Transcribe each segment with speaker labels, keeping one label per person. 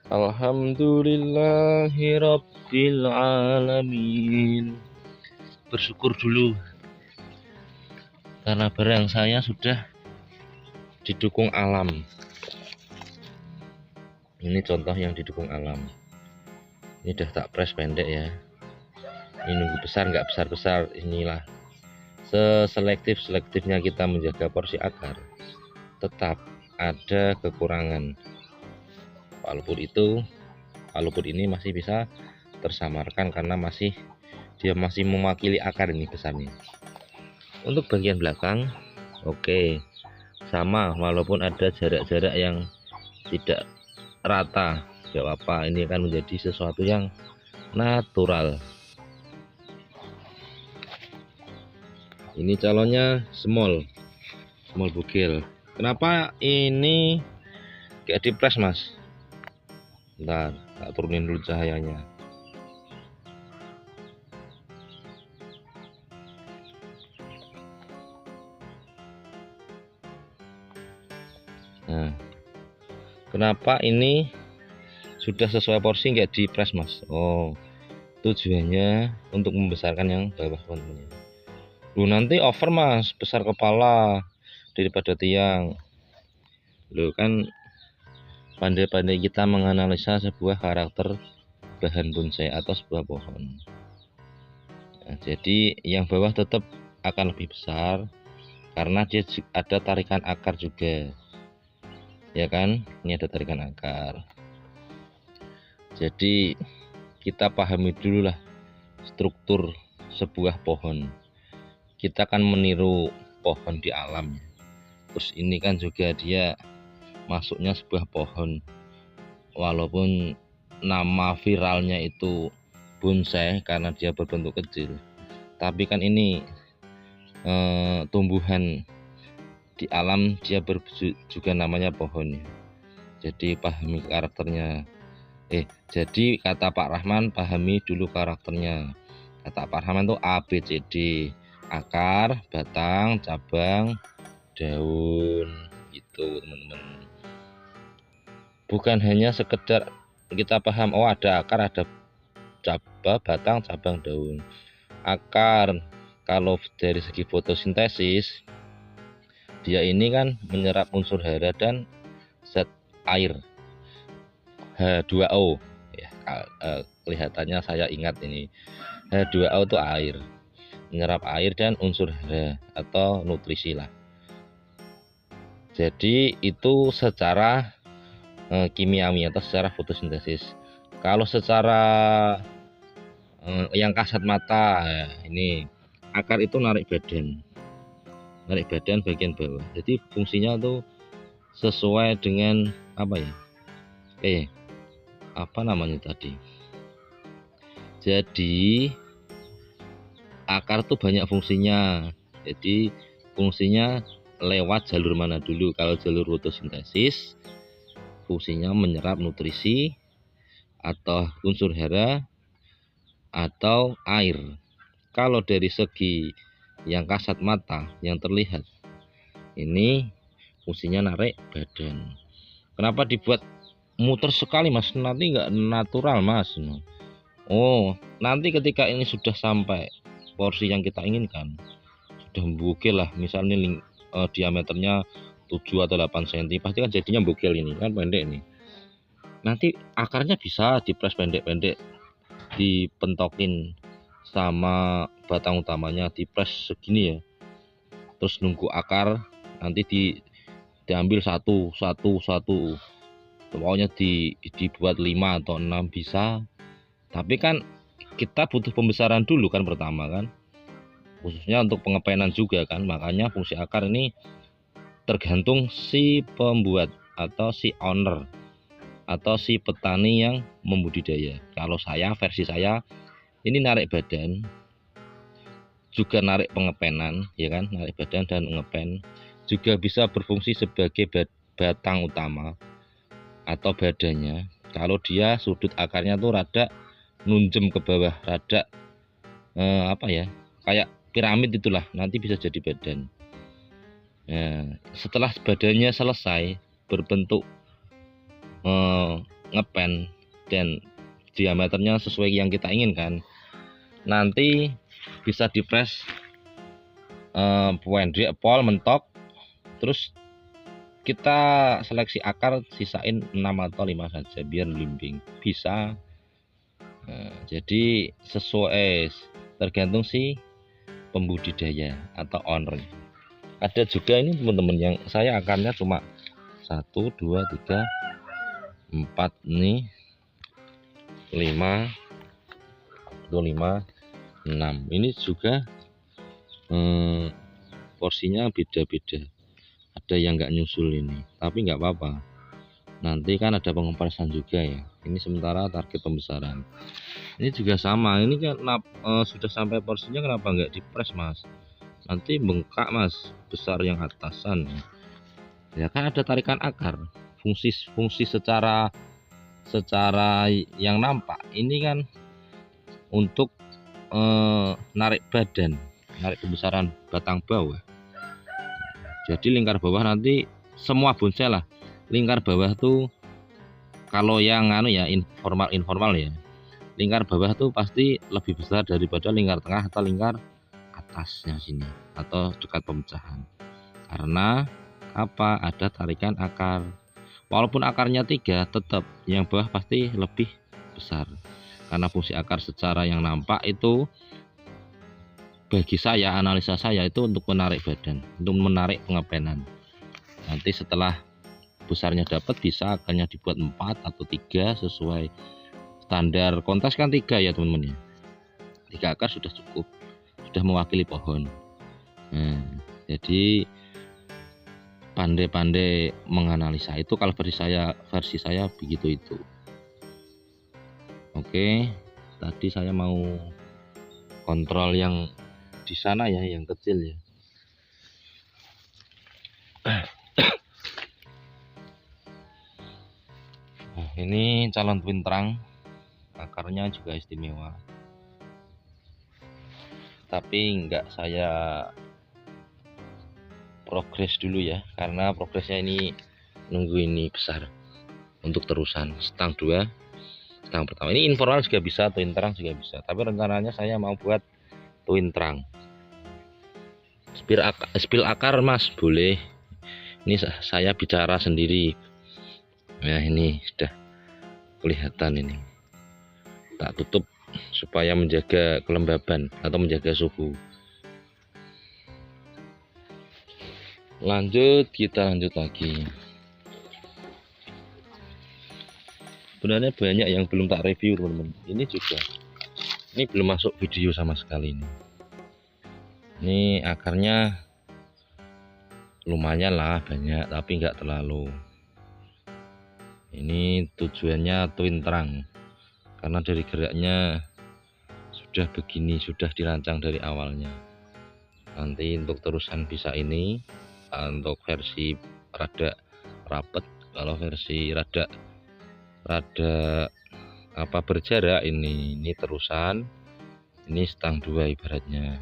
Speaker 1: Alhamdulillahirabbil alamin. Bersyukur dulu karena barang saya sudah didukung alam. Ini contoh yang didukung alam. Ini udah tak press pendek ya. Ini nunggu besar nggak besar-besar. Inilah seselektif-selektifnya kita menjaga porsi akar. Tetap ada kekurangan. Walaupun ini masih bisa tersamarkan karena dia masih mewakili akar ini besarnya. Untuk bagian belakang, oke, sama walaupun ada jarak-jarak yang tidak rata, gak apa-apa. Ini akan menjadi sesuatu yang natural. Ini calonnya small bugil. Kenapa ini gak di press mas? Bentar, tak turunin dulu cahayanya. Nah, kenapa ini sudah sesuai porsi nggak di press mas? Oh, tujuannya untuk membesarkan yang bawah teman-teman. Lu nanti over mas, besar kepala daripada tiang. Lu kan pandai-pandai kita menganalisa sebuah karakter bahan bonsai atau sebuah pohon. Nah, jadi yang bawah tetap akan lebih besar karena dia ada tarikan akar juga, ya kan? Ini ada tarikan akar. Jadi kita pahami dulu lah struktur sebuah pohon. Kita kan meniru pohon di alam. Terus ini kan juga dia masuknya sebuah pohon, walaupun nama viralnya itu bonsai karena dia berbentuk kecil, tapi kan ini tumbuhan di alam, dia juga namanya pohon. Jadi pahami karakternya. Jadi kata Pak Rahman, pahami dulu karakternya. Kata Pak Rahman itu A, B, C, D: akar, batang, cabang, daun. Gitu teman-teman. Bukan hanya sekedar kita paham, oh ada akar, ada batang, cabang, daun. Akar kalau dari segi fotosintesis, dia ini kan menyerap unsur hara dan zat air, H2O ya. Kelihatannya saya ingat ini, H2O itu air, menyerap air dan unsur hara atau nutrisi lah. Jadi itu secara kimiawi atau secara fotosintesis. Kalau secara yang kasat mata, ini akar itu narik badan bagian bawah. Jadi fungsinya tuh sesuai dengan apa ya? Apa namanya tadi? Jadi akar tuh banyak fungsinya. Jadi fungsinya lewat jalur mana dulu? Kalau jalur fotosintesis, fungsinya menyerap nutrisi atau unsur hara atau air. Kalau dari segi yang kasat mata, yang terlihat, ini fungsinya narik badan. Kenapa dibuat muter sekali mas? Nanti nggak natural mas. Oh, nanti ketika ini sudah sampai porsi yang kita inginkan, sudah bugil lah, misalnya diameternya 7 atau 8 cm, pasti kan jadinya bugil. Ini kan pendek nih. Nanti akarnya bisa dipres pendek-pendek, dipentokin sama batang utamanya, dipres segini ya. Terus nunggu akar nanti diambil satu, pokoknya dibuat 5 atau 6 bisa. Tapi kan kita butuh pembesaran dulu kan pertama kan, khususnya untuk pengepenan juga kan. Makanya fungsi akar ini tergantung si pembuat atau si owner atau si petani yang membudidaya. Kalau versi saya ini narik badan juga narik pengepenan, ya kan, narik badan dan pengepen, juga bisa berfungsi sebagai batang utama atau badannya. Kalau dia sudut akarnya tuh rada nunjem ke bawah, rada kayak piramid itulah, nanti bisa jadi badan. Nah, setelah badannya selesai berbentuk ngepen dan diameternya sesuai yang kita inginkan, nanti bisa dipres pendek, pol, mentok, terus kita seleksi akar sisain 6 atau 5 saja biar limbing bisa. Jadi sesuai tergantung si pembudidaya atau owner. Ada juga ini teman-teman yang saya akarnya cuma 1, 2, 3, 4 nih, 5, 6. Ini juga porsinya beda-beda. Ada yang nggak nyusul ini, tapi nggak apa-apa. Nanti kan ada pengepresan juga ya. Ini sementara target pembesaran. Ini juga sama. Ini kan sudah sampai porsinya, kenapa nggak dipres mas? Nanti bengkak mas, besar yang atasan. Ya kan ada tarikan akar. Fungsi secara yang nampak ini kan untuk narik badan, narik pembesaran batang bawah. Jadi lingkar bawah nanti semua bonsai lah, lingkar bawah tuh kalau yang ya informal ya, lingkar bawah tuh pasti lebih besar daripada lingkar tengah atau lingkar atasnya sini atau dekat pemecahan. Karena apa? Ada tarikan akar. Walaupun akarnya 3, tetap yang bawah pasti lebih besar. Karena fungsi akar secara yang nampak itu bagi saya, analisa saya itu untuk menarik badan, untuk menarik pengepenan. Nanti setelah besarnya dapat, bisa akarnya dibuat 4 atau 3 sesuai standar kontes kan 3 ya teman-teman ya. 3 akar sudah cukup, sudah mewakili pohon. Jadi pandai-pandai menganalisa itu kalau versi saya begitu itu. Oke, tadi saya mau kontrol yang di sana ya, yang kecil ya. Nah, ini calon twin trunk, akarnya juga istimewa. Tapi enggak saya progres dulu ya, karena progresnya ini nunggu ini besar untuk terusan stang 2, stang pertama. Ini informal juga bisa, twin trunk juga bisa, tapi rencananya saya mau buat twin trunk. Spill akar mas boleh, ini saya bicara sendiri. Nah ini sudah kelihatan, ini tak tutup supaya menjaga kelembaban atau menjaga suhu. Kita lanjut lagi. Sebenarnya banyak yang belum tak review teman-teman. Ini juga, ini belum masuk video sama sekali ini. Ini akarnya lumayan lah, banyak tapi nggak terlalu. Ini tujuannya twin trunk karena dari geraknya sudah begini, sudah dirancang dari awalnya. Nanti untuk terusan bisa ini, untuk versi rada rapet. Kalau versi rada berjarak ini terusan, ini stang 2 ibaratnya.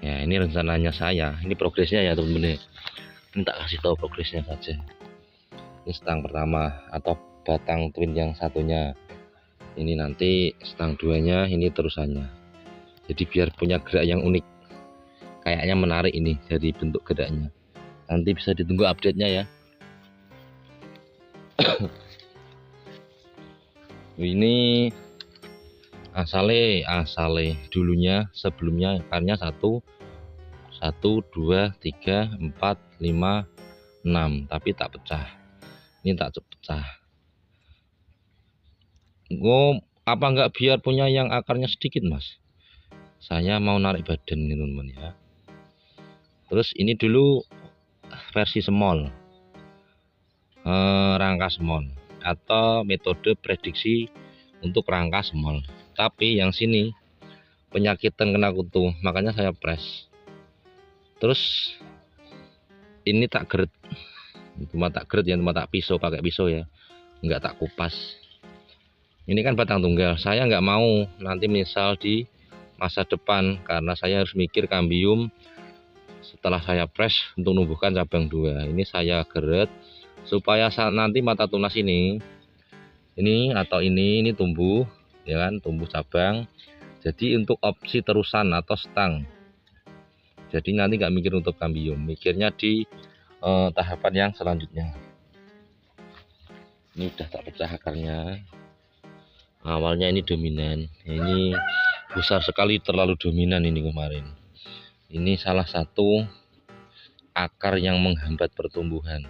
Speaker 1: Ya ini rencananya saya, ini progresnya ya teman-teman. Ini tak kasih tahu progresnya saja. Ini stang pertama atau batang twin yang satunya. Ini nanti stang 2-nya, ini terusannya. Jadi biar punya gerak yang unik. Kayaknya menarik ini dari bentuk geraknya. Nanti bisa ditunggu update-nya ya. Ini asale dulunya, sebelumnya akarnya 1, 2, 3, 4, 5, 6, tapi tak pecah. Ini tak pecah. Apa enggak biar punya yang akarnya sedikit mas? Saya mau narik badan ini teman-teman ya. Terus ini dulu versi small, rangka small atau metode prediksi untuk rangka small. Tapi yang sini penyakitan kena kutu, makanya saya press. Terus ini tak geret, cuma tak pisau, pakai pisau ya, nggak tak kupas. Ini kan batang tunggal, saya nggak mau nanti misal di masa depan, karena saya harus mikir kambium setelah saya press untuk numbuhkan cabang 2. Ini saya geret supaya saat nanti mata tunas ini ini atau ini tumbuh ya kan, tumbuh cabang. Jadi untuk opsi terusan atau stang, jadi nanti nggak mikir untuk kambium, mikirnya di tahapan yang selanjutnya. Ini udah tak pecah akarnya. Awalnya ini dominan, ini besar sekali, terlalu dominan ini kemarin. Ini salah satu akar yang menghambat pertumbuhan.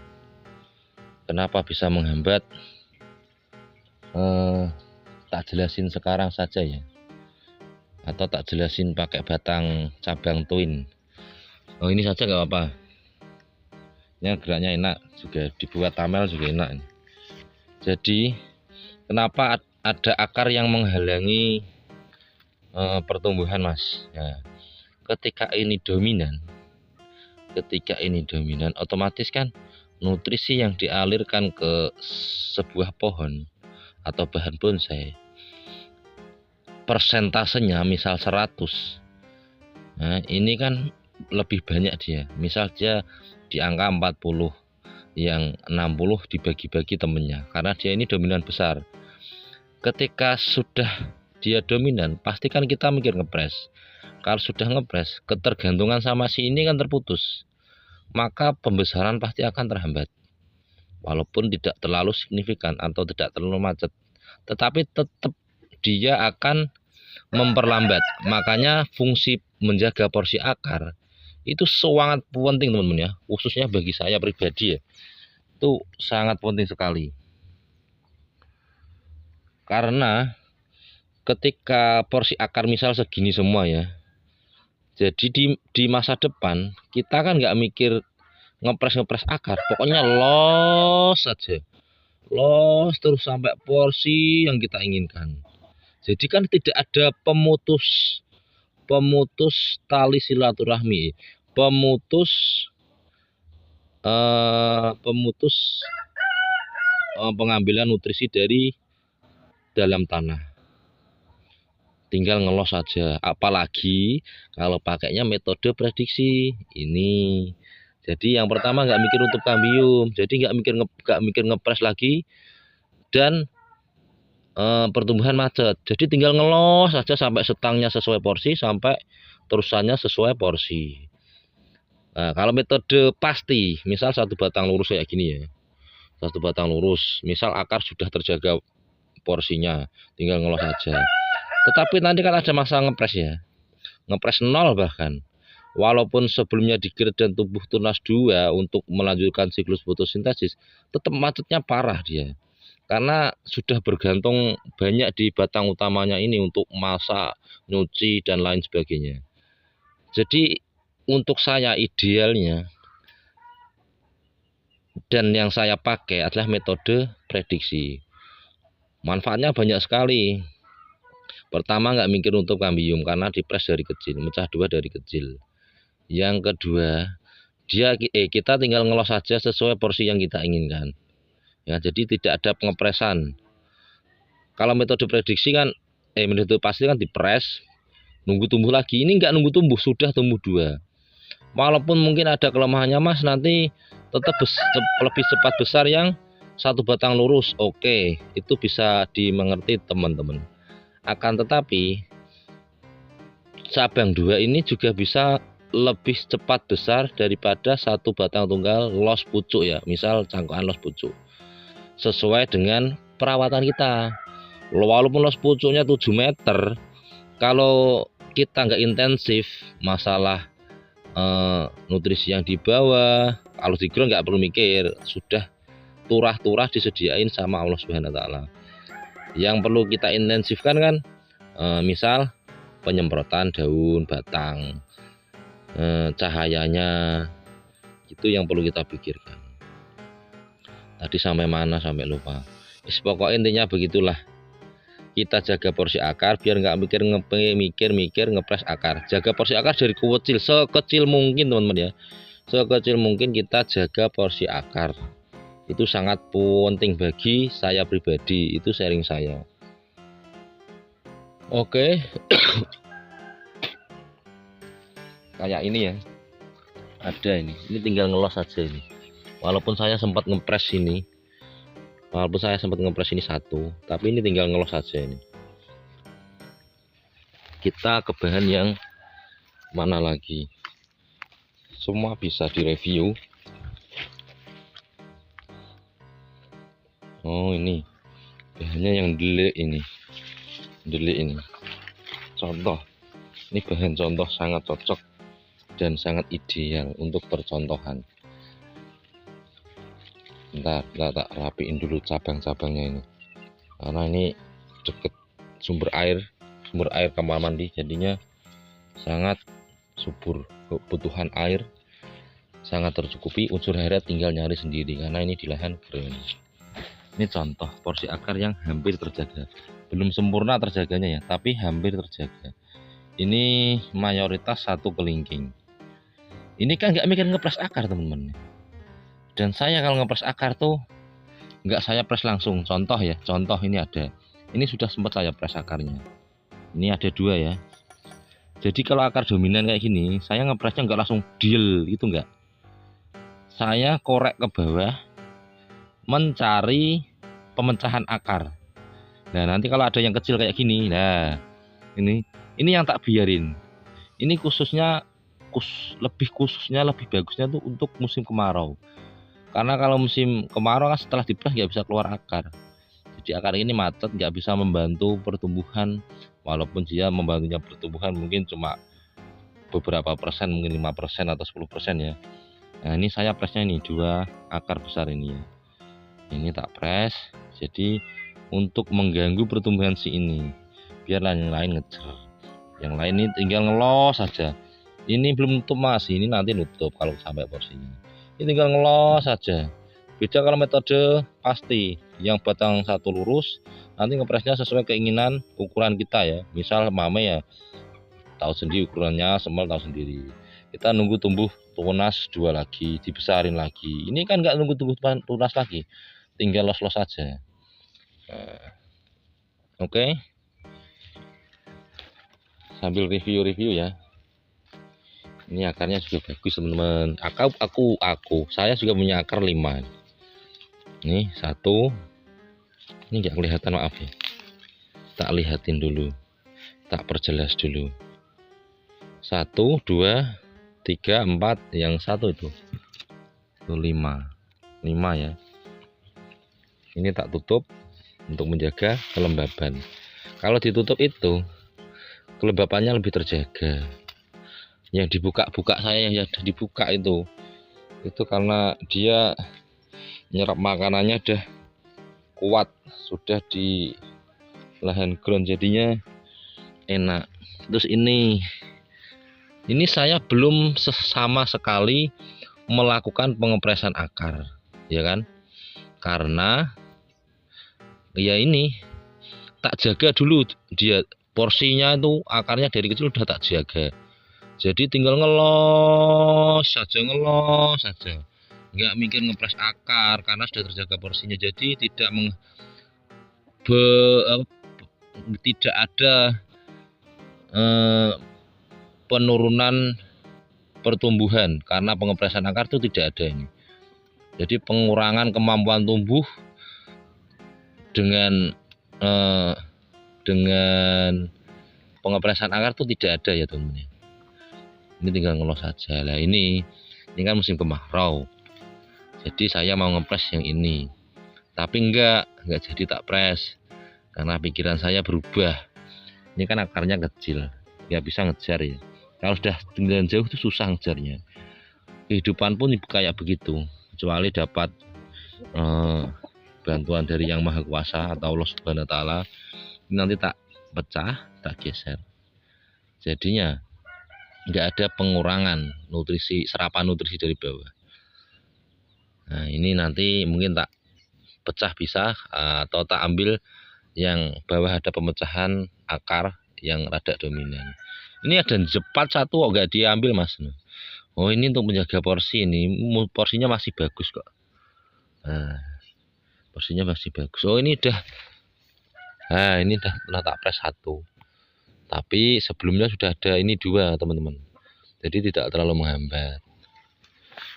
Speaker 1: Kenapa bisa menghambat? Tak jelasin sekarang saja ya, atau tak jelasin pakai batang cabang twin. Oh ini saja nggak apa-apa. Ini geraknya enak juga, dibuat tamel juga enak. Jadi kenapa ada akar yang menghalangi pertumbuhan mas? Nah, ketika ini dominan, otomatis kan nutrisi yang dialirkan ke sebuah pohon atau bahan bonsai persentasenya misal 100, nah ini kan lebih banyak dia, misal dia di angka 40, yang 60 dibagi-bagi temennya, karena dia ini dominan besar. Ketika sudah dia dominan, pastikan kita mikir ngepres. Kalau sudah ngepres, ketergantungan sama si ini kan terputus, maka pembesaran pasti akan terhambat, walaupun tidak terlalu signifikan atau tidak terlalu macet, tetapi tetap dia akan memperlambat. Makanya fungsi menjaga porsi akar itu sangat penting teman-teman ya, khususnya bagi saya pribadi ya, itu sangat penting sekali. Karena ketika porsi akar misal segini semua ya, jadi di masa depan kita kan nggak mikir ngepres akar, pokoknya los saja, los terus sampai porsi yang kita inginkan. Jadi kan tidak ada pemutus tali silaturahmi, pemutus pengambilan nutrisi dari dalam tanah. Tinggal ngelos saja, apalagi kalau pakainya metode prediksi ini. Jadi yang pertama nggak mikir untuk kambium, jadi nggak mikir ngepres lagi, dan pertumbuhan macet. Jadi tinggal ngelos saja sampai setangnya sesuai porsi, sampai terusannya sesuai porsi. Nah, kalau metode pasti, misal satu batang lurus kayak gini ya, satu batang lurus, misal akar sudah terjaga porsinya, tinggal ngelos saja. Tetapi nanti kan ada masa ngepres ya, ngepres 0 bahkan. Walaupun sebelumnya digiret dan tumbuh tunas 2 untuk melanjutkan siklus fotosintesis, tetap macetnya parah dia. Karena sudah bergantung banyak di batang utamanya ini untuk masak, nyuci, dan lain sebagainya. Jadi untuk saya idealnya, dan yang saya pakai adalah metode prediksi. Manfaatnya banyak sekali. Pertama, nggak mikir untuk kambium karena dipres dari kecil, mecah 2 dari kecil. Yang kedua, kita tinggal ngelos saja sesuai porsi yang kita inginkan. Ya, jadi tidak ada pengepresan. Kalau metode prediksi kan, metode pasti kan dipres, nunggu tumbuh lagi. Ini nggak nunggu tumbuh, sudah tumbuh 2. Walaupun mungkin ada kelemahannya mas, nanti tetap lebih cepat besar yang satu batang lurus. Oke, itu bisa dimengerti teman-teman. Akan tetapi cabang 2 ini juga bisa lebih cepat besar daripada satu batang tunggal los pucuk ya, misal cangkokan los pucuk, sesuai dengan perawatan kita. Walaupun los pucuknya 7 meter, kalau kita nggak intensif masalah nutrisi yang di bawah, kalau di ground nggak perlu mikir, sudah turah-turah disediain sama Allah Subhanahu wa Ta'ala. Yang perlu kita intensifkan kan misal penyemprotan daun, batang, cahayanya, itu yang perlu kita pikirkan. Tadi sampai mana, sampai lupa. Pokoknya intinya begitulah, kita jaga porsi akar biar nggak mikir ngepres akar. Jaga porsi akar dari kecil, sekecil mungkin teman-teman ya, sekecil mungkin kita jaga porsi akar. Itu sangat penting bagi saya pribadi, itu sharing saya. Oke. Kayak ini ya, ada ini tinggal ngelos saja ini. Walaupun saya sempat ngepres ini, Walaupun saya sempat ngepres ini satu, tapi ini tinggal ngelos saja ini. Kita ke bahan yang mana lagi? Semua bisa direview. Oh, ini bahannya yang delik ini. Delik ini. Contoh. Ini bahan contoh sangat cocok dan sangat ideal untuk percontohan. Bentar, tak rapiin dulu cabang-cabangnya ini. Karena ini deket sumber air kamar mandi, jadinya sangat subur, kebutuhan air sangat tercukupi, unsur hara tinggal nyari sendiri karena ini di lahan kering. Ini contoh porsi akar yang hampir terjaga, belum sempurna terjaganya ya, tapi hampir terjaga. Ini mayoritas satu kelingking. Ini kan nggak mikir ngepres akar teman-teman. Dan saya kalau ngepres akar tuh nggak saya pres langsung. Contoh ya, contoh ini ada. Ini sudah sempat saya pres akarnya. Ini ada 2 ya. Jadi kalau akar dominan kayak gini, saya ngepresnya nggak langsung deal gitu nggak. Saya korek ke bawah, mencari pemecahan akar. Nah nanti kalau ada yang kecil kayak gini, nah ini yang tak biarin. Ini khususnya lebih bagusnya tuh untuk musim kemarau. Karena kalau musim kemarau kan setelah dipres nggak bisa keluar akar. Jadi akar ini macet, nggak bisa membantu pertumbuhan. Walaupun dia membantunya pertumbuhan mungkin cuma beberapa persen, mungkin 5% atau 10% ya. Nah ini saya presnya ini 2 akar besar ini ya. Ini tak pres. Jadi untuk mengganggu pertumbuhan si ini, biar yang lain ngejar. Yang lain ini tinggal ngelos saja. Ini belum nutup mas, ini nanti nutup kalau sampai porsinya. Ini tinggal ngelos saja. Beda kalau metode pasti, yang batang satu lurus, nanti ngepresnya sesuai keinginan ukuran kita ya. Misal mame ya, tahu sendiri ukurannya, semel tahu sendiri. Kita nunggu tumbuh tunas 2 lagi, dibesarin lagi. Ini kan nggak nunggu tumbuh tunas lagi, tinggal los-los saja. Oke. Sambil review ya. Ini akarnya juga bagus teman-teman. Saya juga punya akar 5. Nih 1. Ini nggak kelihatan, maaf ya. Tak lihatin dulu. Tak perjelas dulu. 1, 2, 3, 4. Yang 1 itu 5 ya. Ini tak tutup untuk menjaga kelembaban. Kalau ditutup itu kelembapannya lebih terjaga. Yang dibuka saya yang dibuka itu karena dia nyerap makanannya udah kuat, sudah di lahan ground, jadinya enak. Terus ini saya belum sama sekali melakukan pengepresan akar ya kan, karena ya ini tak jaga dulu, dia porsinya itu akarnya dari kecil udah tak jaga. Jadi tinggal ngelos saja, nggak mikir ngepres akar karena sudah terjaga porsinya. Jadi tidak ada penurunan pertumbuhan karena pengepresan akar itu tidak ada ini. Jadi pengurangan kemampuan tumbuh dengan pengepresan akar itu tidak ada ya teman-teman. Ini tinggal ngelos saja lah. Ini kan musim kemarau, jadi saya mau ngepres yang ini, tapi enggak jadi tak pres karena pikiran saya berubah. Ini kan akarnya kecil, nggak bisa ngejar ya. Kalau sudah tinggal jauh itu susah ngejarnya. Kehidupan pun kayak begitu, kecuali dapat bantuan dari Yang Maha Kuasa atau Allah Subhanahu wa Ta'ala. Nanti tak pecah, tak geser, jadinya nggak ada pengurangan serapan nutrisi dari bawah. Nah ini nanti mungkin tak pecah bisa, atau tak ambil yang bawah ada pemecahan akar yang rada dominan. Ini ada jepat 1 kok nggak diambil mas. Oh ini untuk menjaga porsi, ini porsinya masih bagus kok. Nah, porsinya masih bagus. Oh ini udah, ini udah pernah tak pres 1. Tapi sebelumnya sudah ada ini 2 teman-teman. Jadi tidak terlalu menghambat.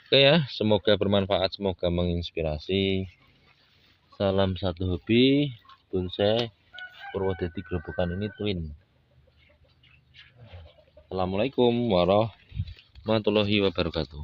Speaker 1: Oke ya, semoga bermanfaat, semoga menginspirasi. Salam satu hobi, bonsai Purwodadi Grobogan ini twin. Assalamualaikum warahmatullahi wabarakatuh.